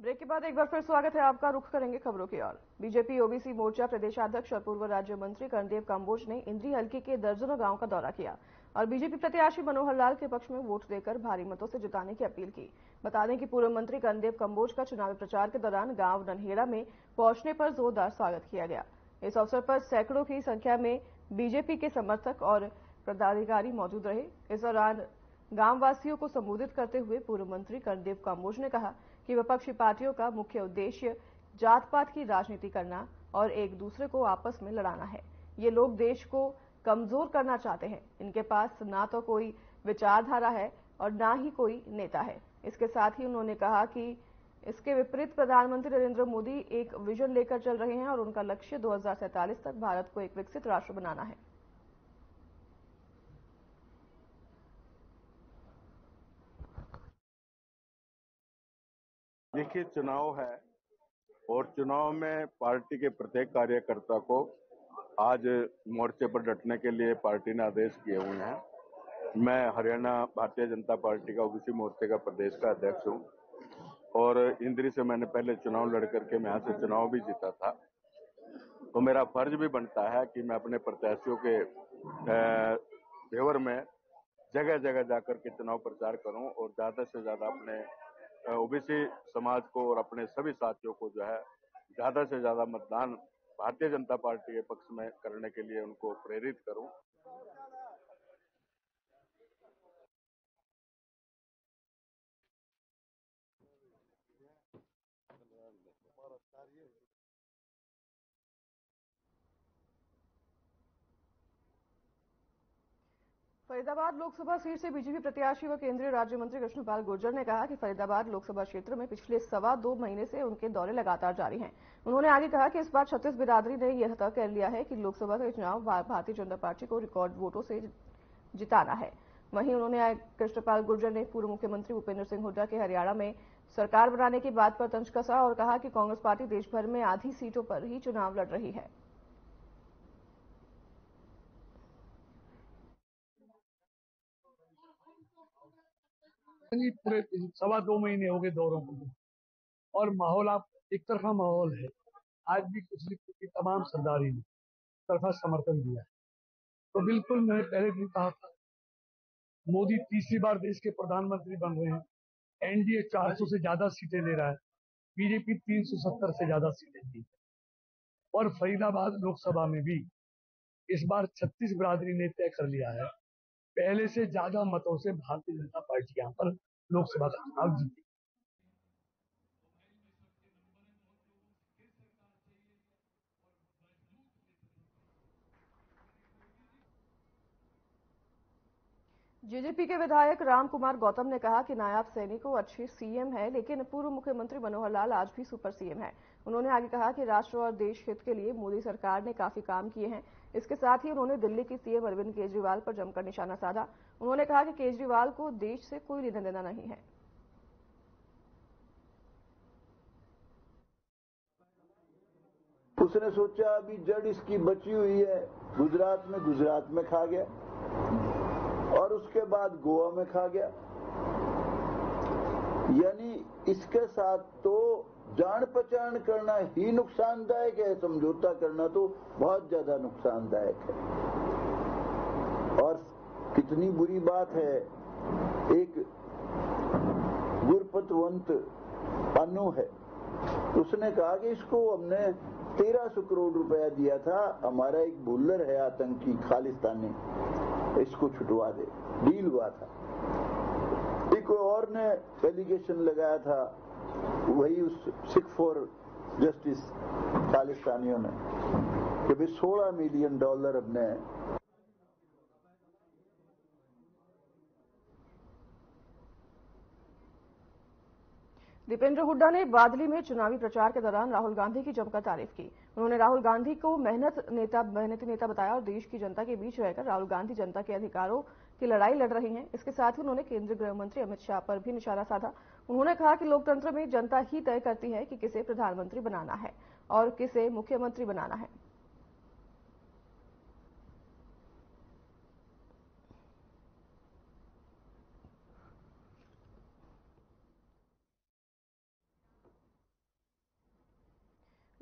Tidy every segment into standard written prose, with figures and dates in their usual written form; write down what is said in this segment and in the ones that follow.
Break के बाद एक बार फिर स्वागत है आपका। रुख करेंगे खबरों की ओर। बीजेपी ओबीसी मोर्चा प्रदेशाध्यक्ष और पूर्व राज्य मंत्री कर्णदेव काम्बोज ने इंद्री हलके के दर्जनों गांव का दौरा किया और बीजेपी प्रत्याशी मनोहर लाल के पक्ष में वोट देकर भारी मतों से जिताने की अपील की। बता दें कि पूर्व मंत्री कर्णदेव काम्बोज का चुनावी प्रचार के दौरान गांव नन्हेड़ा में पहुंचने पर जोरदार स्वागत किया गया। इस अवसर पर सैकड़ों की संख्या में बीजेपी के समर्थक और पदाधिकारी मौजूद रहे। इस दौरान गांव वासियों को संबोधित करते हुए पूर्व मंत्री कर्णदेव काम्बोज ने कहा कि विपक्षी पार्टियों का मुख्य उद्देश्य जात पात की राजनीति करना और एक दूसरे को आपस में लड़ाना है। ये लोग देश को कमजोर करना चाहते हैं। इनके पास ना तो कोई विचारधारा है और ना ही कोई नेता है। इसके साथ ही उन्होंने कहा कि इसके विपरीत प्रधानमंत्री नरेंद्र मोदी एक विजन लेकर चल रहे हैं और उनका लक्ष्य 2047 तक भारत को एक विकसित राष्ट्र बनाना है। देखिए, चुनाव है और चुनाव में पार्टी के प्रत्येक कार्यकर्ता को आज मोर्चे पर डटने के लिए पार्टी ने आदेश किए हुए हैं। मैं हरियाणा भारतीय जनता पार्टी का ओबीसी मोर्चे का प्रदेश का अध्यक्ष हूं और इंद्री से मैंने पहले चुनाव लड़ करके मैं यहाँ से चुनाव भी जीता था। तो मेरा फर्ज भी बनता है कि मैं अपने प्रत्याशियों के फेवर में जगह जगह जाकर के चुनाव प्रचार करूं और ज्यादा से ज्यादा अपने ओबीसी समाज को और अपने सभी साथियों को जो है ज्यादा से ज्यादा मतदान भारतीय जनता पार्टी के पक्ष में करने के लिए उनको प्रेरित करूं। फरीदाबाद लोकसभा सीट से बीजेपी प्रत्याशी व केंद्रीय राज्य मंत्री कृष्णपाल गुर्जर ने कहा कि फरीदाबाद लोकसभा क्षेत्र में पिछले 2.25 महीने से उनके दौरे लगातार जारी हैं। उन्होंने आगे कहा कि इस बार छत्तीस बिरादरी ने यह तय कर लिया है कि लोकसभा का चुनाव भारतीय जनता पार्टी को रिकॉर्ड वोटों से जिताना है। वहीं उन्होंने कृष्णपाल गुर्जर ने पूर्व मुख्यमंत्री भूपेंद्र सिंह हुड्डा के हरियाणा में सरकार बनाने की बात पर तंज कसा और कहा कि कांग्रेस पार्टी देश भर में आधी सीटों पर ही चुनाव लड़ रही है। पूरे 2.25 महीने हो गए दौरों को और माहौल आप एक तरफा माहौल है। आज भी कुछ तमाम सरदारी ने तरफा समर्थन दिया है। तो बिल्कुल मैंने पहले भी कहा था, मोदी तीसरी बार देश के प्रधानमंत्री बन रहे हैं। एनडीए 400 से ज्यादा सीटें ले रहा है, बीजेपी 370 से ज्यादा सीटें दी और फरीदाबाद लोकसभा में भी इस बार 36 बिरादरी ने तय कर लिया है। पहले से ज्यादा मतों से भारतीय जनता पार्टी यहाँ पर लोकसभा का चुनाव जीती। जेजेपी के विधायक राम कुमार गौतम ने कहा कि नायब सैनिक अच्छे सीएम है, लेकिन पूर्व मुख्यमंत्री मनोहर लाल आज भी सुपर सीएम है। उन्होंने आगे कहा कि राष्ट्र और देश हित के लिए मोदी सरकार ने काफी काम किए हैं। इसके साथ ही उन्होंने दिल्ली की सीएम अरविंद केजरीवाल पर जमकर निशाना साधा। उन्होंने कहा कि केजरीवाल को देश से कोई लेना देना नहीं है। उसने सोचा अभी जड़ इसकी बची हुई है, गुजरात में खा गया और उसके बाद गोवा में खा गया। यानी इसके साथ तो जान पहचान करना ही नुकसानदायक है, समझौता करना तो बहुत ज्यादा नुकसानदायक है। और कितनी बुरी बात है, एक गुरपतवंत पानू है, उसने कहा कि इसको हमने 1300 करोड़ रुपया दिया था, हमारा एक बुल्लर है आतंकी खालिस्तानी, इसको छुटवा दे। डील हुआ था। एक और ने एलिगेशन लगाया था, वही उस सिख फॉर जस्टिस खालिस्तानियों ने, कि भाई $16 मिलियन हमने दीपेंद्र हुड्डा ने बादली में चुनावी प्रचार के दौरान राहुल गांधी की जमकर तारीफ की। उन्होंने राहुल गांधी को मेहनती नेता बताया और देश की जनता के बीच रहकर राहुल गांधी जनता के अधिकारों की लड़ाई लड़ रही हैं। इसके साथ ही उन्होंने केंद्रीय गृह मंत्री अमित शाह पर भी निशाना साधा। उन्होंने कहा कि लोकतंत्र में जनता ही तय करती है कि किसे प्रधानमंत्री बनाना है और किसे मुख्यमंत्री बनाना है।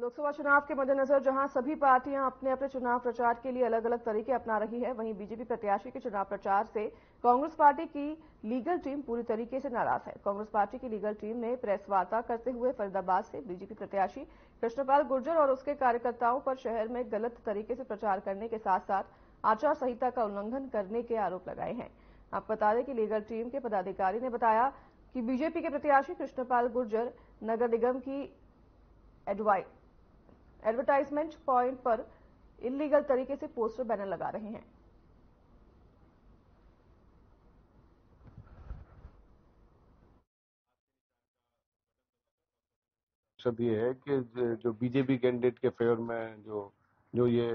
लोकसभा चुनाव के मद्देनजर जहां सभी पार्टियां अपने अपने चुनाव प्रचार के लिए अलग अलग तरीके अपना रही है, वहीं बीजेपी प्रत्याशी के चुनाव प्रचार से कांग्रेस पार्टी की लीगल टीम पूरी तरीके से नाराज है। कांग्रेस पार्टी की लीगल टीम ने प्रेस वार्ता करते हुए फरीदाबाद से बीजेपी प्रत्याशी कृष्णपाल गुर्जर और उसके कार्यकर्ताओं पर शहर में गलत तरीके से प्रचार करने के साथ साथ आचार संहिता का उल्लंघन करने के आरोप लगाए हैं। आपको बता दें कि लीगल टीम के पदाधिकारी ने बताया कि बीजेपी के प्रत्याशी कृष्णपाल गुर्जर नगर निगम की एडवर्टाइजमेंट पॉइंट पर इलीगल तरीके से पोस्टर बैनर लगा रहे हैं। मकसद ये है कि जो बीजेपी कैंडिडेट के फेवर में जो ये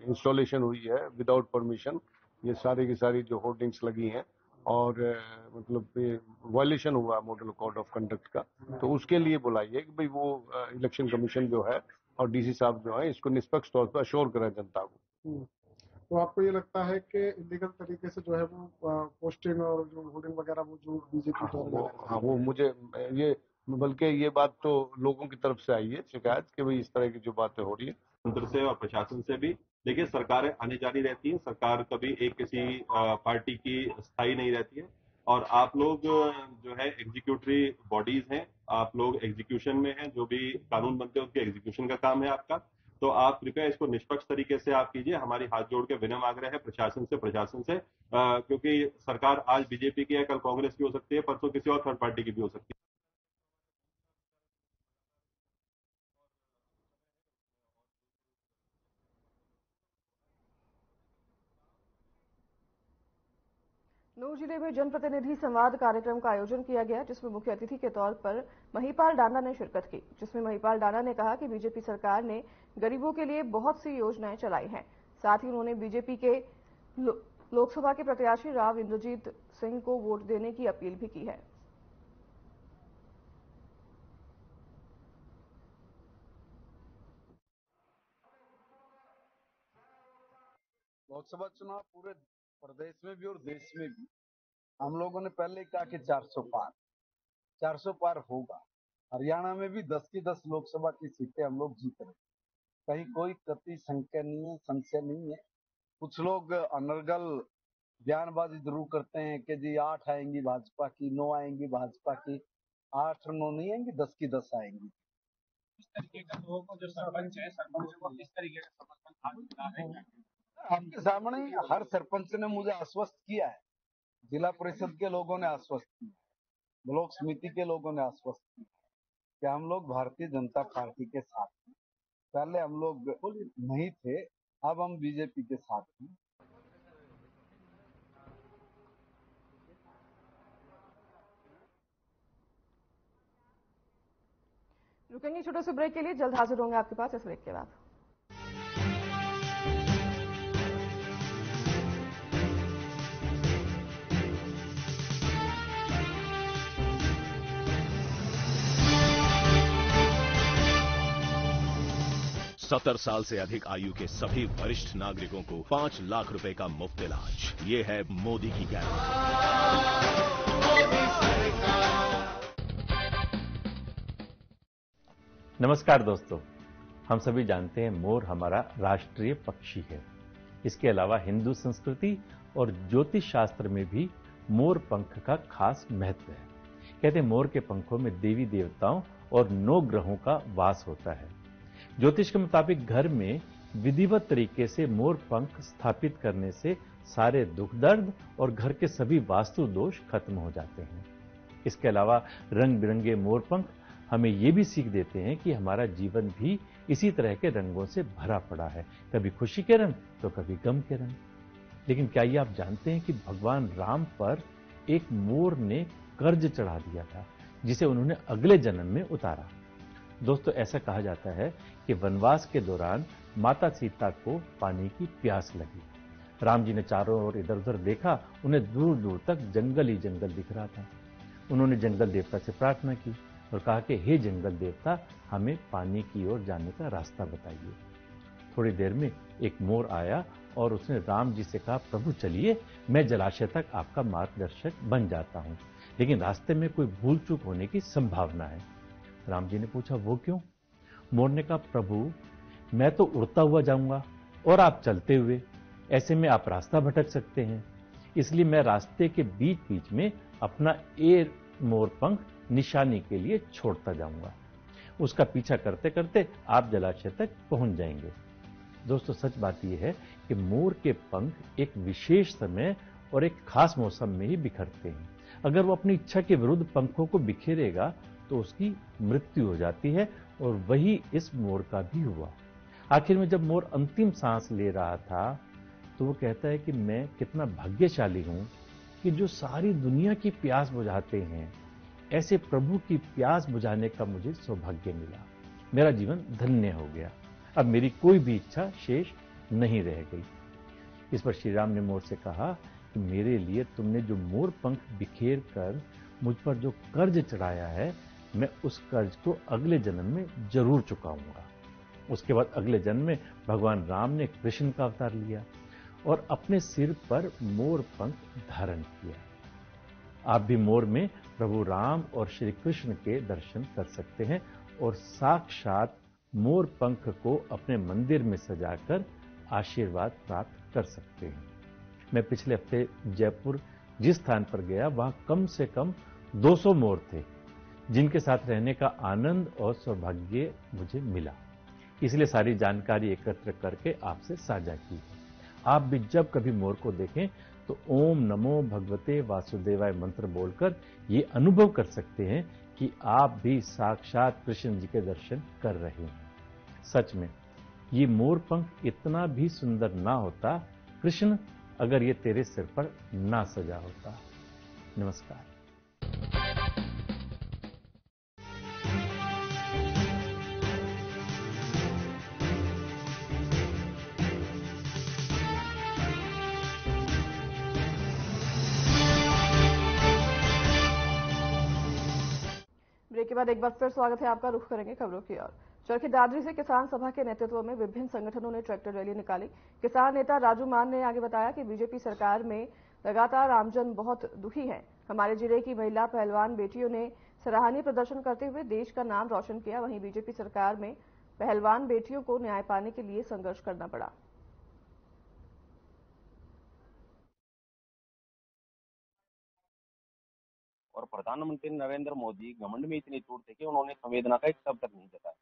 इंस्टॉलेशन हुई है विदाउट परमिशन, ये सारी की सारी जो होर्डिंग्स लगी हैं और मतलब ये वायलेशन हुआ मॉडल कोड ऑफ कंडक्ट का, तो उसके लिए बुलाइए कि भाई वो इलेक्शन कमीशन जो है और डीसी साहब जो है इसको निष्पक्ष तौर पर अश्योर करें जनता को। तो आपको ये लगता है कि इलीगल तरीके से जो है वो पोस्टिंग और जो होर्डिंग वगैरह वो जो बीजेपी हाँ वो मुझे ये बल्कि ये बात तो लोगों की तरफ से आई है शिकायत कि भाई इस तरह की जो बातें हो रही है तंत्र से और प्रशासन से भी। देखिए, सरकारें आने जानी रहती हैं, सरकार कभी एक किसी पार्टी की स्थायी नहीं रहती है और आप लोग जो है एग्जीक्यूटिव बॉडीज हैं, आप लोग एग्जीक्यूशन में हैं, जो भी कानून बनते हैं उसके एग्जीक्यूशन का काम है आपका। तो आप कृपया इसको निष्पक्ष तरीके से आप कीजिए। हमारी हाथ जोड़ के विनम्र आग्रह है प्रशासन से क्योंकि सरकार आज बीजेपी की है, कल कांग्रेस की हो सकती है, परसों किसी और थर्ड पार्टी की भी हो सकती है। नूर जिले में जनप्रतिनिधि संवाद कार्यक्रम का आयोजन किया गया, जिसमें मुख्य अतिथि के तौर पर महिपाल डांडा ने शिरकत की। जिसमें महिपाल डांडा ने कहा कि बीजेपी सरकार ने गरीबों के लिए बहुत सी योजनाएं चलाई हैं। साथ ही उन्होंने बीजेपी के लोकसभा के प्रत्याशी राव इंद्रजीत सिंह को वोट देने की अपील भी की है। लोकसभा चुनाव पूरे प्रदेश में भी और देश में भी हम लोगों ने पहले कहा कि 400 पार होगा। हरियाणा में भी 10 की 10 लोकसभा की सीटें हम लोग जीत रहे, कहीं कोई कति संख्या नहीं है, संशय नहीं है। कुछ लोग अनर्गल बयानबाजी जरूर करते हैं कि जी 8 आएंगी भाजपा की, 9 आएंगी भाजपा की। 8 और 9 नहीं आएंगी, 10 की 10 आएंगी। इस तरीके का लोगों को जो सरपंच है, सरपंच को किस तरीके का समर्थन आपके सामने हर सरपंच ने मुझे आश्वस्त किया है, जिला परिषद के लोगों ने आश्वस्त किया, ब्लॉक समिति के लोगों ने आश्वस्त किया कि हम लोग भारतीय जनता पार्टी के साथ हैं। पहले हम लोग नहीं थे, अब हम बीजेपी के साथ हैं। रुकेंगे छोटे से ब्रेक के लिए, जल्द हाजिर होंगे आपके पास इस ब्रेक के बाद। सत्तर साल से अधिक आयु के सभी वरिष्ठ नागरिकों को 5 लाख रुपए का मुफ्त इलाज। ये है मोदी की गारंटी। नमस्कार दोस्तों, हम सभी जानते हैं मोर हमारा राष्ट्रीय पक्षी है। इसके अलावा हिंदू संस्कृति और ज्योतिष शास्त्र में भी मोर पंख का खास महत्व है। कहते हैं मोर के पंखों में देवी देवताओं और 9 ग्रहों का वास होता है। ज्योतिष के मुताबिक घर में विधिवत तरीके से मोर पंख स्थापित करने से सारे दुख दर्द और घर के सभी वास्तु दोष खत्म हो जाते हैं। इसके अलावा रंग बिरंगे मोर पंख हमें ये भी सीख देते हैं कि हमारा जीवन भी इसी तरह के रंगों से भरा पड़ा है, कभी खुशी के रंग तो कभी गम के रंग। लेकिन क्या ये आप जानते हैं कि भगवान राम पर एक मोर ने कर्ज चढ़ा दिया था, जिसे उन्होंने अगले जन्म में उतारा। दोस्तों, ऐसा कहा जाता है कि वनवास के दौरान माता सीता को पानी की प्यास लगी। राम जी ने चारों ओर इधर उधर देखा, उन्हें दूर दूर तक जंगल ही जंगल दिख रहा था। उन्होंने जंगल देवता से प्रार्थना की और कहा कि हे जंगल देवता, हमें पानी की ओर जाने का रास्ता बताइए। थोड़ी देर में एक मोर आया और उसने राम जी से कहा, प्रभु चलिए, मैं जलाशय तक आपका मार्गदर्शक बन जाता हूं, लेकिन रास्ते में कोई भूल चूक होने की संभावना है। राम जी ने पूछा, वो क्यों? मोर ने कहा, प्रभु मैं तो उड़ता हुआ जाऊंगा और आप चलते हुए, ऐसे में आप रास्ता भटक सकते हैं, इसलिए मैं रास्ते के बीच बीच में अपना एक मोर पंख निशानी के लिए छोड़ता जाऊंगा। उसका पीछा करते करते आप जलाशय तक पहुंच जाएंगे। दोस्तों, सच बात यह है कि मोर के पंख एक विशेष समय और एक खास मौसम में ही बिखरते हैं। अगर वो अपनी इच्छा के विरुद्ध पंखों को बिखेरेगा तो उसकी मृत्यु हो जाती है, और वही इस मोर का भी हुआ। आखिर में जब मोर अंतिम सांस ले रहा था तो वो कहता है कि मैं कितना भाग्यशाली हूं कि जो सारी दुनिया की प्यास बुझाते हैं, ऐसे प्रभु की प्यास बुझाने का मुझे सौभाग्य मिला। मेरा जीवन धन्य हो गया, अब मेरी कोई भी इच्छा शेष नहीं रह गई। इस पर श्री राम ने मोर से कहा कि मेरे लिए तुमने जो मोर पंख बिखेर कर मुझ पर जो कर्ज चढ़ाया है, मैं उस कर्ज को अगले जन्म में जरूर चुकाऊंगा। उसके बाद अगले जन्म में भगवान राम ने कृष्ण का अवतार लिया और अपने सिर पर मोर पंख धारण किया। आप भी मोर में प्रभु राम और श्री कृष्ण के दर्शन कर सकते हैं और साक्षात मोर पंख को अपने मंदिर में सजाकर आशीर्वाद प्राप्त कर सकते हैं। मैं पिछले हफ्ते जयपुर जिस स्थान पर गया, वहां कम से कम 200 मोर थे, जिनके साथ रहने का आनंद और सौभाग्य मुझे मिला। इसलिए सारी जानकारी एकत्र करके आपसे साझा की है। आप भी जब कभी मोर को देखें तो ओम नमो भगवते वासुदेवाय मंत्र बोलकर ये अनुभव कर सकते हैं कि आप भी साक्षात कृष्ण जी के दर्शन कर रहे हैं। सच में ये मोर पंख इतना भी सुंदर ना होता, कृष्ण, अगर ये तेरे सिर पर ना सजा होता। नमस्कार। ब्रेक के बाद एक बार फिर स्वागत है आपका। रुख करेंगे खबरों की ओर। चरखी दादरी से किसान सभा के नेतृत्व में विभिन्न संगठनों ने ट्रैक्टर रैली निकाली। किसान नेता राजू मान ने आगे बताया कि बीजेपी सरकार में लगातार आमजन बहुत दुखी है। हमारे जिले की महिला पहलवान बेटियों ने सराहनीय प्रदर्शन करते हुए देश का नाम रोशन किया। वहीं बीजेपी सरकार में पहलवान बेटियों को न्याय पाने के लिए संघर्ष करना पड़ा। और प्रधानमंत्री नरेंद्र मोदी घमंड में इतने चूर थे कि उन्होंने संवेदना का एक शब्द तक नहीं जताया।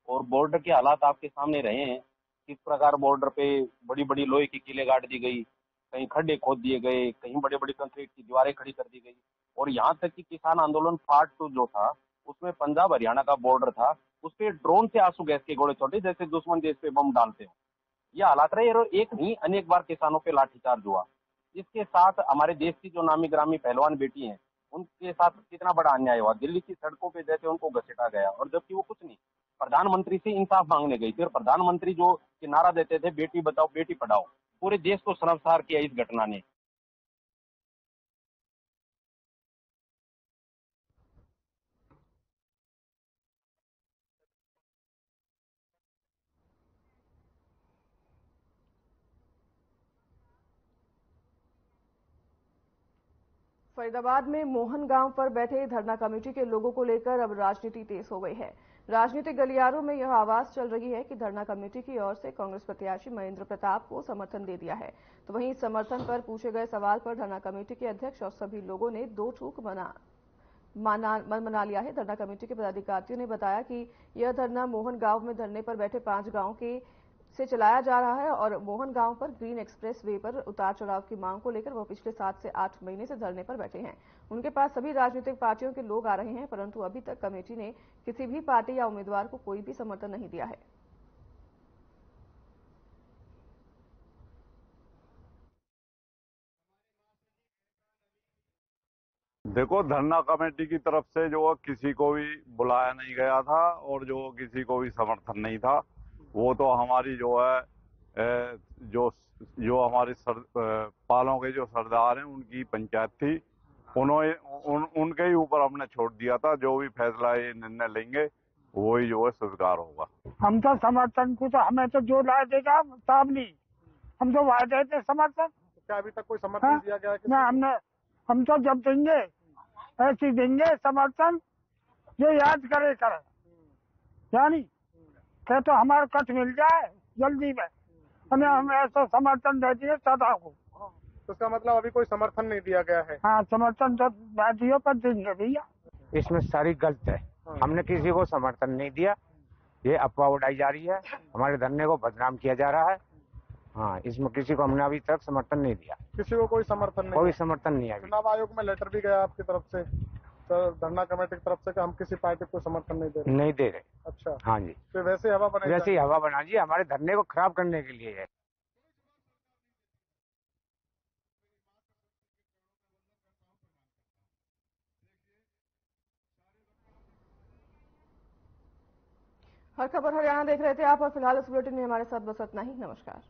और बॉर्डर के हालात आपके सामने रहे हैं, किस प्रकार बॉर्डर पे बड़ी बड़ी लोहे की कीलें गाड़ दी गई, कहीं खड्डे खोद दिए गए, कहीं बड़े बड़े कंक्रीट की दीवारें खड़ी कर दी गई। और यहाँ तक कि किसान आंदोलन पार्ट 2 जो था, उसमें पंजाब हरियाणा का बॉर्डर था, उस पर ड्रोन से आंसू गैस के गोले छोटे, जैसे दुश्मन देश पे बम डालते हो। ये हालात रहे और एक नहीं अनेक बार किसानों पे लाठीचार्ज हुआ। इसके साथ हमारे देश की जो नामी ग्रामी पहलवान बेटी हैं, उनके साथ कितना बड़ा अन्याय हुआ। दिल्ली की सड़कों पे जैसे उनको घसीटा गया, और जबकि वो कुछ नहीं, प्रधानमंत्री से इंसाफ मांगने गई थी। और प्रधानमंत्री जो नारा देते थे बेटी बचाओ बेटी पढ़ाओ, पूरे देश को शर्मसार किया इस घटना ने। फरीदाबाद में मोहन गांव पर बैठे धरना कमेटी के लोगों को लेकर अब राजनीति तेज हो गई है। राजनीतिक गलियारों में यह आवाज चल रही है कि धरना कमेटी की ओर से कांग्रेस प्रत्याशी महेंद्र प्रताप को समर्थन दे दिया है। तो वहीं इस समर्थन पर पूछे गए सवाल पर धरना कमेटी के अध्यक्ष और सभी लोगों ने दो टूक मना लिया है। धरना कमेटी के पदाधिकारियों ने बताया कि यह धरना मोहन गांव में धरने पर बैठे 5 गांव के से चलाया जा रहा है और मोहन गांव पर ग्रीन एक्सप्रेस वे पर उतार चढ़ाव की मांग को लेकर वह पिछले 7 से 8 महीने से धरने पर बैठे हैं। उनके पास सभी राजनीतिक पार्टियों के लोग आ रहे हैं, परंतु अभी तक कमेटी ने किसी भी पार्टी या उम्मीदवार को कोई भी समर्थन नहीं दिया है। देखो, धरना कमेटी की तरफ से जो किसी को भी बुलाया नहीं गया था और जो किसी को भी समर्थन नहीं था। वो तो हमारी जो है जो हमारे पालों के जो सरदार हैं उनकी पंचायत थी, उन्होंने उनके ही ऊपर हमने छोड़ दिया था। जो भी फैसला ये निर्णय लेंगे वही जो है स्वीकार होगा। हम तो समर्थन को तो हमें तो जो ला देगा साहब नहीं, हम तो वादे थे समर्थन। क्या अभी तक कोई समर्थन दिया गया है? ना, हम तो जब देंगे ऐसे देंगे समर्थन जो याद करे, यानी थे तो हमारा कट मिल जाए जल्दी में, हमें हम ऐसा समर्थन दे दिए सदा को। तो इसका मतलब अभी कोई समर्थन नहीं दिया गया है? हाँ, समर्थन तो वादियों पर देंगे भैया। इसमें सारी गलत है, हमने किसी को समर्थन नहीं दिया, ये अफवाह उड़ाई जा रही है, हमारे धरने को बदनाम किया जा रहा है। हाँ, इसमें किसी को हमने अभी तक समर्थन नहीं दिया, किसी को कोई समर्थन नहीं, कोई समर्थन नहीं है। चुनाव आयोग में लेटर भी गया आपकी तरफ से, तो धरना कमेटी की तरफ से कि हम किसी पार्टी को समर्थन नहीं दे रहे? नहीं दे रहे। अच्छा, हाँ जी, तो वैसे हवा बना, वैसे ही हवा बना जी, हमारे धरने को खराब करने के लिए है। हर खबर हरियाणा देख रहे थे आप, और फिलहाल इस बुलेटिन में हमारे साथ बस इतना ही। नमस्कार।